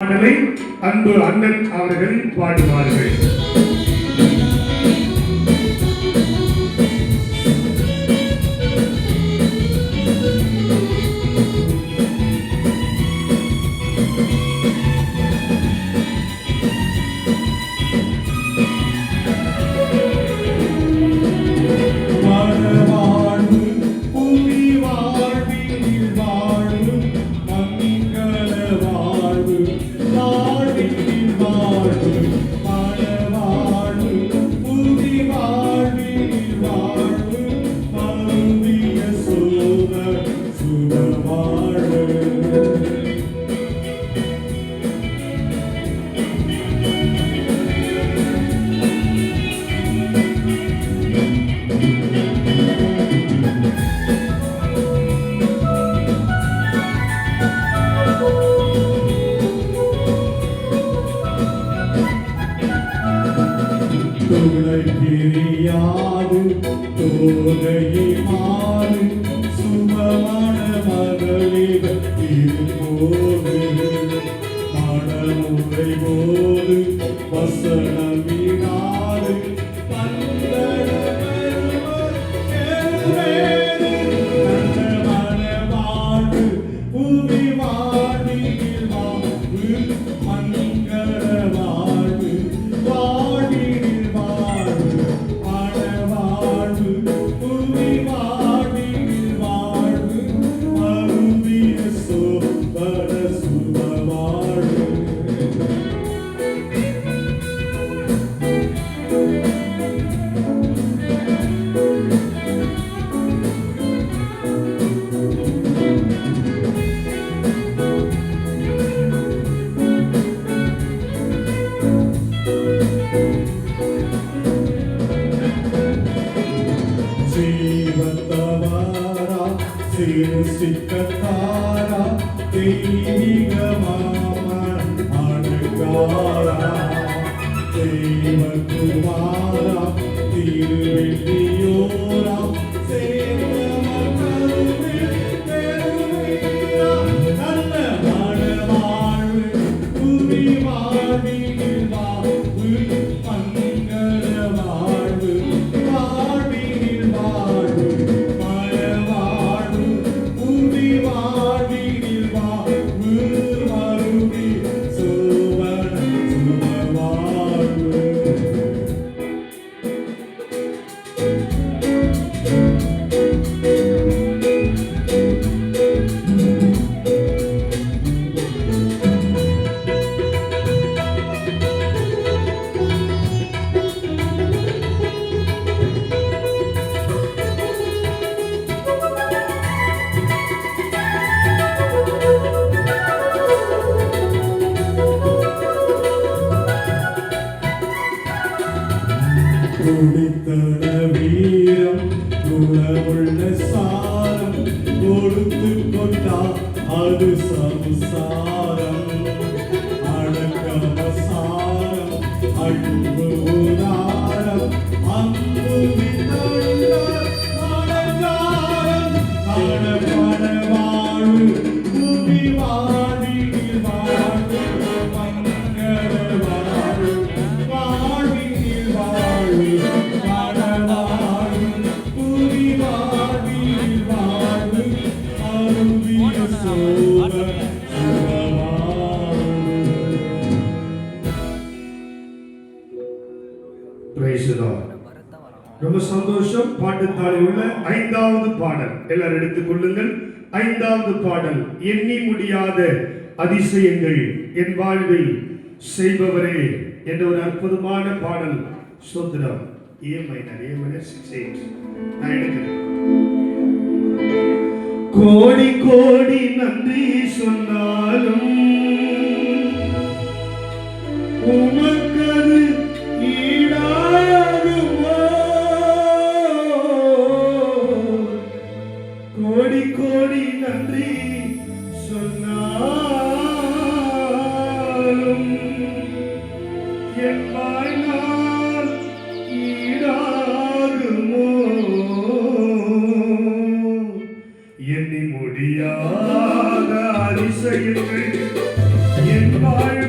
பாடலை அன்பு அண்ணன் அவர்கள் பாடுவார்கள். கிரியாது தோகையை மாறு சுபமான மகளிர் திருப்போது மனமுறை போது வசனமினாது பூமி வாடியில் வாழ்வு மங்கள வாழ்வு வாடியில் வாழ்வு மனவாழ்வு பூமி வாடியில் வாழ்வு மருவிய சோபர சுப வாழ்வு. ஜீவத்தவாரா சிறுசிக்கத்தாரா தெய்வீகமாமன் அணுகாரா தெய்வகுமாரா திருவெள்ளியோரா நல்ல மனவாழ்வு புவி வாடியில் வாழ்வு மங்கள வாழ்வு வாடியில் வாழ்வு மனவாழ்வு புவி வாடியில் வாழ்வு மருவி சுவன சுபவாழ்வு. குடித்தன வீரம் குணமுள்ள சாரம் கொடுத்து கொண்டா அது சம்சாரம் அடக்கமசாரம் அன்பு உதாரம் அன்பு விதண்ட அடங்காரம் அடப்பட வாழ்வு புவி வாடியில் வாழ்வு மங்கள வாழ்வு வாடியில் வாழ்வு மனவாழ்வு புவி வாடியில் வாழ்வு அருவிய சோப சுபவாழ்வு. Praise the Lord. ரொம்ப சந்தோஷம். பாட்டுத்தாளில் உள்ள 5வது பாடல் எல்லாரும் எடுத்துக் கொள்ளுங்கள். 5வது பாடல் எண்ணி முடியாத அதிசயங்கள் என் வாழ்வில் செய்பவரே என்ற ஒரு அற்புதமான பாடல். ஸ்தோத்திரம். A minor 6/8 நான் எடுக்கிறேன். கோடி கோடி நன்றி சொன்னாலும் உமக்கது ஈடாகுமோ? கோடி கோடி நன்றி சொன்னாலும் என் வாழ்நாள் ஈடாகுமோ? எண்ணி முடியாத அதிசயங்கள் என் வாழ்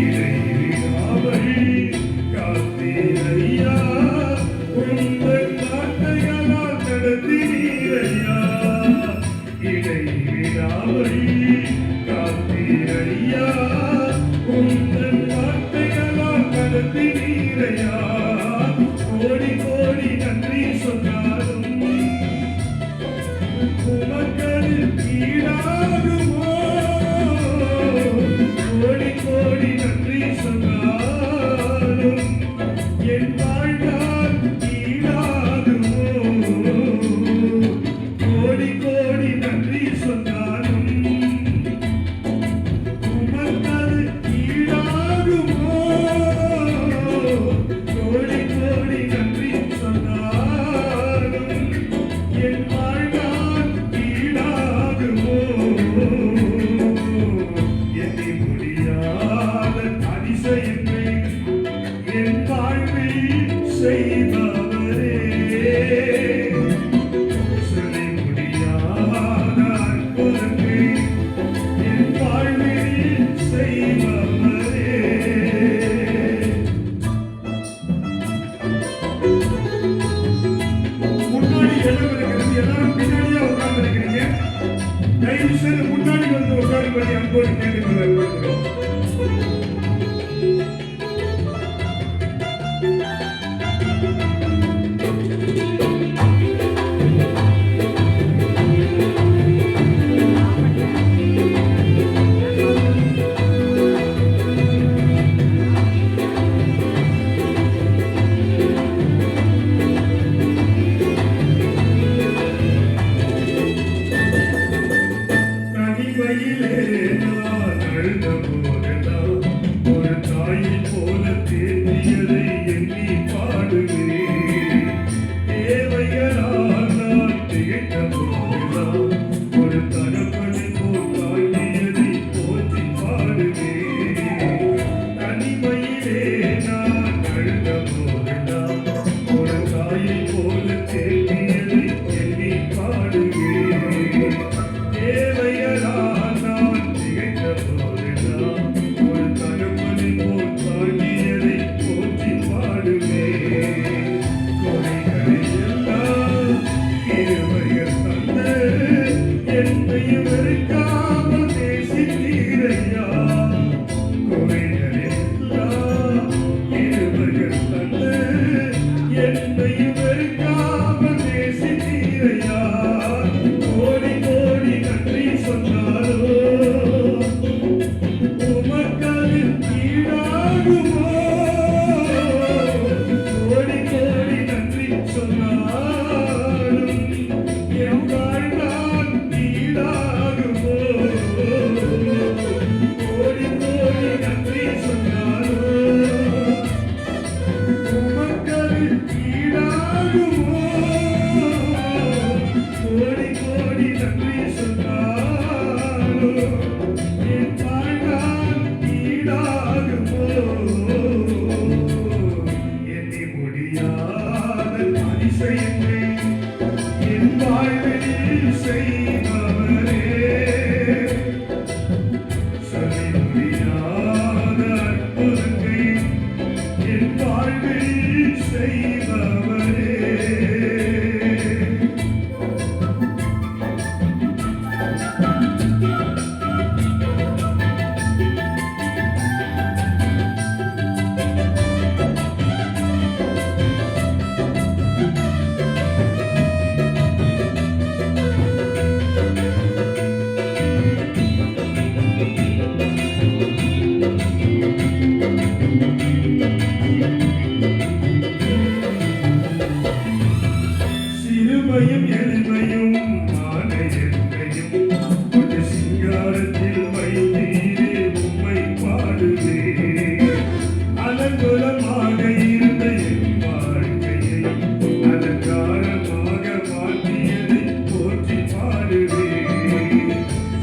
இடைவிடாமல் காத்தீரையா, உந்தன் வார்த்தைகளால் நடத்தினீரையா. இடைவிடாமல் காத்தீரையா, உந்தன் வார்த்தைகளால் நடத்தினீரையா. கோடி கோடி நன்றி சொன்னாலும் உமக்கது ஈடாகுமோ? கோடி கோடி நன்றி சொன்னாலும் என் வாழ்நாள் ஈடாகுமோ? கோடி கோடி நன்றி சொன்னாலும் உமக்கது ஈடாகுமோ? கோடி கோடி நன்றி சொன்னாலும் என் வாழ்நாள் ஈடாகுமோ? எண்ணி முடியாத அதிசயங்களை என் வாழ்வில் செய்தவரே, சொல்லி முடியாத அற்புதங்களை என் வாழ்வில் செய்தவரே. முன்னாடி இடம் இருக்கிறது, எல்லாரும் பின்னாடியே உட்கார்ந்து இருக்கிறீங்க. தயவு செய்து முன்னாடி வந்து உட்காரும்படி அன்போடு கேட்டுக்கொள்ளப்படுகிறோம். தனிமையிலே நான் அழுத போதெல்லாம் ஒரு தாயைப் போல தேடியதை எண்ணி பாடுகிறேன். தேவைகளால் நான் திகைத்த போதெல்லாம் ஒரு தகப்பனைப் போல் தாங்கியதை போற்றி பாடுகிறேன். தனிமையிலே நான் அழுத போதெல்லாம் ஒரு தாயைப் போல தேடியதை எண்ணி பாடுகிறேன். தேவைகளால் நான் திகைத்த போதெல்லாம் ஒரு தகப்பனைப் போல் தாங்கியதை போற்றி பாடுவேன். கொலைகளை எல்லாம் கிருபைகள் தந்து என்னையும் வெறுக்காமல் நேசித்தீரையா. கொலைகளை எல்லாம் கிருபைகள் தந்து என்னையும் வெறுக்காமல் நேசித்தீரையா. கோடி கோடி நன்றி சொன்னாரோ உமக்கது ஈடாகுமோ? கோடி கோடி நன்றி சொன்னாலும் என் வாழ்நாள் ஈடாகுமோ? கோடி கோடி நன்றி சொன்னாலும் உமக்கது ஈடாகுமோ? கோடி கோடி நன்றி சொன்னாலும் என் வாழ்நாள் ஈடாகுமோ? எண்ணி முடியாத அதிசயங்களை என் வாழ்வில் செய்பவரே, சொல்லி முடியாத அற்புதங்களை என் வாழ்வில் செய்பவரே. சிறுமையும் எளிமையும் மாலையத்தையும் ஒரு சிங்காரத்தில் வைத்தீரே உம்மை பாடுவேன். அலங்கோலமாக இருந்த என் வாழ்க்கையை அலங்காரமாக மாற்றியதை போற்றி பாடுவேன்.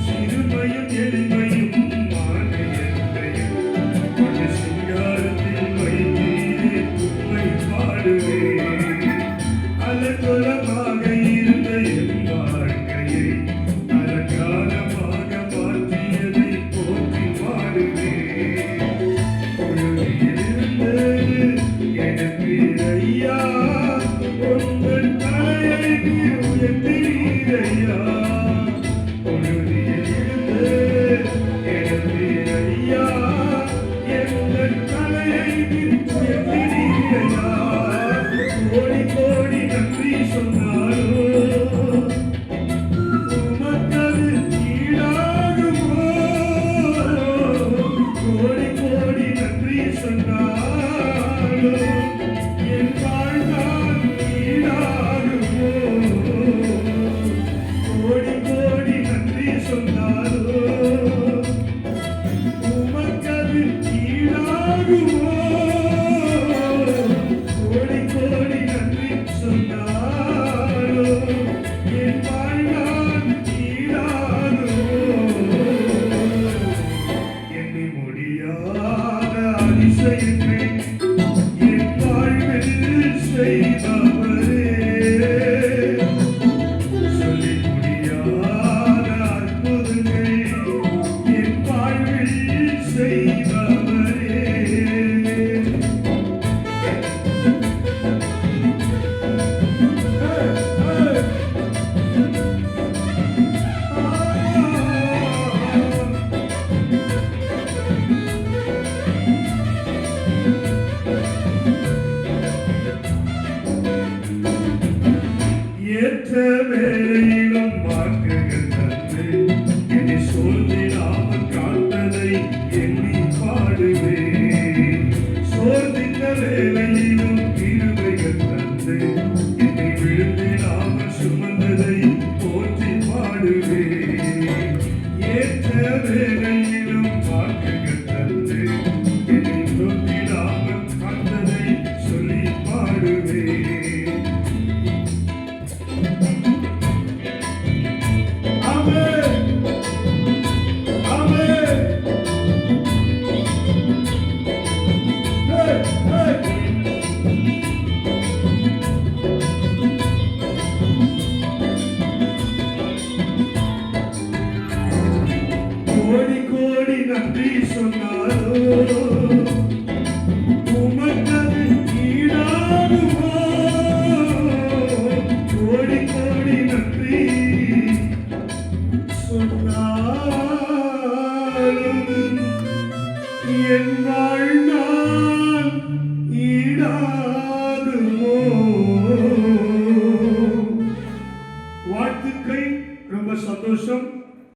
சிறுமையும் எளிமையும் மாலையத்தையும் ஒரு சிங்காரத்தில் வைத்தீரே உம்மை பாடுவேன். அலங்கோலமாக இருந்த என் வாழ்க்கையை அலங்காரமாக மாற்றியதை போற்றி பாடுவேன். எண்ணினீரையா கோடி கோடி நன்றி சொன்னாலும் உமக்கது ஈடாகுமோ கோடி கோடி நன்றி சொன்னாலும் என் வாழ்நாள் ஈடாகுமோ கோடி கோடி நன்றி சொன்னாலும் உமக்கது ஈடாகுமோ கோடி கோடி நன்றி சொன்னாலும் என் வாழ்நாள் ஈடாகுமோ எண்ணி முடியாத அதிசயங்கள் என் வாழ்வில் செய்தவரே சொல்லி முடியாத அற்புதங்கள் என் வாழ்வில் செய்தவரே ஏற்ற வேளையிலும் வாக்குகள் தந்து என்னை சோர்ந்திடாமல் காத்ததை எண்ணி பாடுவேன்